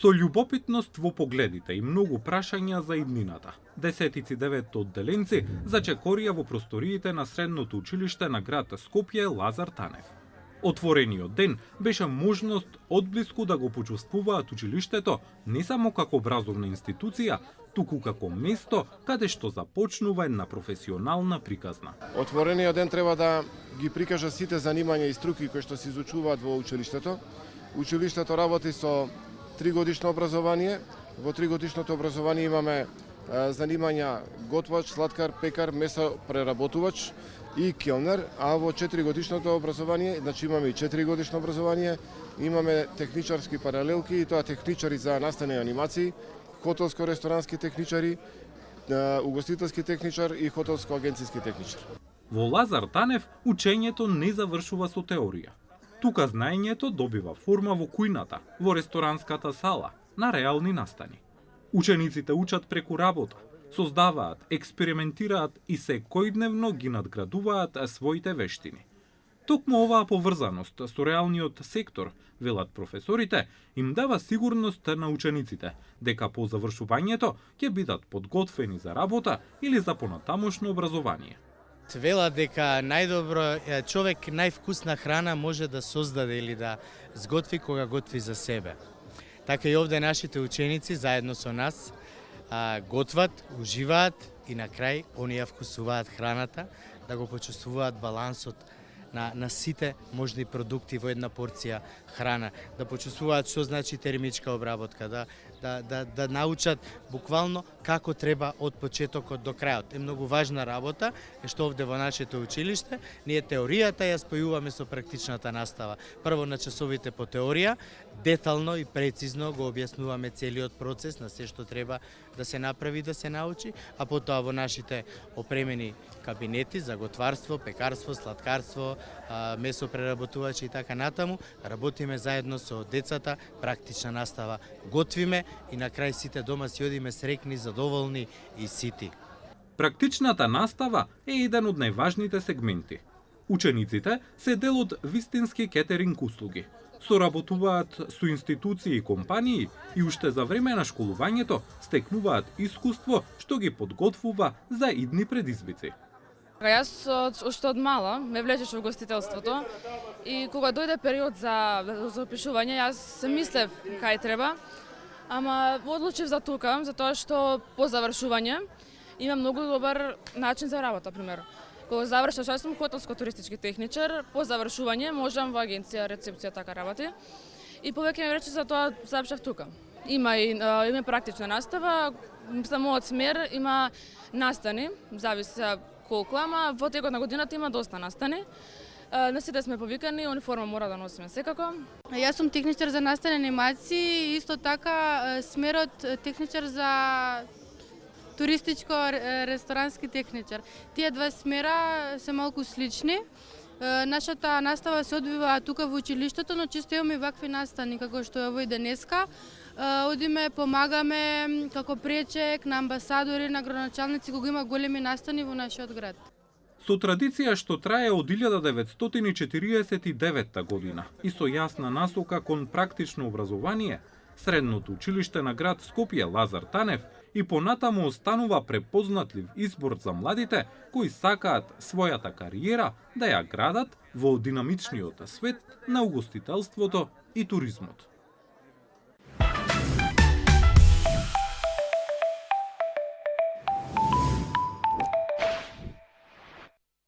Со љубопитност во погледите и многу прашања за иднината, десетици деветоотделенци зачекорија во просториите на Средното училиште на град Скопје Лазар Танев. Отворениот ден беше можност одблиску да го почувствуваат училиштето не само како образовна институција, туку како место каде што започнува една професионална приказна. Отворениот ден треба да ги прикажа сите занимања и струки кои што се изучуваат во училиштето. Училиштето работи со 3-годишно образование. Во 3-годишното образование имаме занимања готвач, сладкар, пекар, месопреработувач и келнер, а во 4-годишното образование, значи имаме и 4-годишно образование, имаме техничарски паралелки, и тоа техничари за настани анимации, хотелско-ресторански техничари, угостителски техничар и хотелско-агенцијски техничар. Во Лазар Танев учењето не завршува со теорија. Тука знаењето добива форма во кујната, во ресторанската сала, на реални настани. Учениците учат преку работа, создаваат, експериментираат и секојдневно ги надградуваат своите вештини. Токму оваа поврзаност со реалниот сектор, велат професорите, им дава сигурност на учениците дека по завршувањето ќе бидат подготвени за работа или за понатамошно образование. Велат дека најдобро човек највкусна храна може да создаде или да сготви кога готви за себе. Така и овде нашите ученици заедно со нас готват, уживаат и на крај они ја вкусуваат храната, да го почувствуваат балансот на сите можни продукти во една порција храна, да почувствуваат што значи термичка обработка, да научат буквално како треба од почетокот до крајот. Е многу важна работа, што овде во нашето училиште ние теоријата ја спојуваме со практичната настава. Прво на часовите по теорија, детално и прецизно го објаснуваме целиот процес на се што треба да се направи, да се научи, а потоа во нашите опремени кабинети за готварство, пекарство, сладкарство, месопреработувачи и така натаму, работиме заедно со децата, практична настава готвиме и на крај сите дома си одиме срекни, задоволни и сити. Практичната настава е еден од најважните сегменти. Учениците се дел од вистински кетеринг услуги. Соработуваат со институции и компании и уште за време на школувањето стекнуваат искуство што ги подготвува за идни предизвици. Јас уште од мала ме влечеше во гостителството и кога дојде период за опишување, јас се мислев кај треба, ама одлучив за тука, затоа што по завршување има многу добар начин за работа, пример. Кога завршав, јас сум хотелско-туристички техничар, по завршување можам во агенција, рецепција така работи. И повеќе ме рече за тоа завршав тука. Има практична настава, самоот смер има настани, зависи колку, ама во текот на годината има доста настани. На сите сме повикани, униформа мора да носиме секако. Јас сум техничар за настани анимации, исто така смерот техничар за туристичко-ресторански техничар. Тие два смера се малку слични. Нашата настава се одвива тука во училиштето, но често имаме вакви настани, како што е овој денеска. Одиме, помагаме како пречек на амбасадори, на градоначалници, кога има големи настани во нашиот град. Со традиција што трае од 1949 година и со јасна насока кон практично образование, Средното училиште на град Скопје Лазар Танев и понатаму останува препознатлив избор за младите кои сакаат својата кариера да ја градат во динамичниот свет на угостителството и туризмот.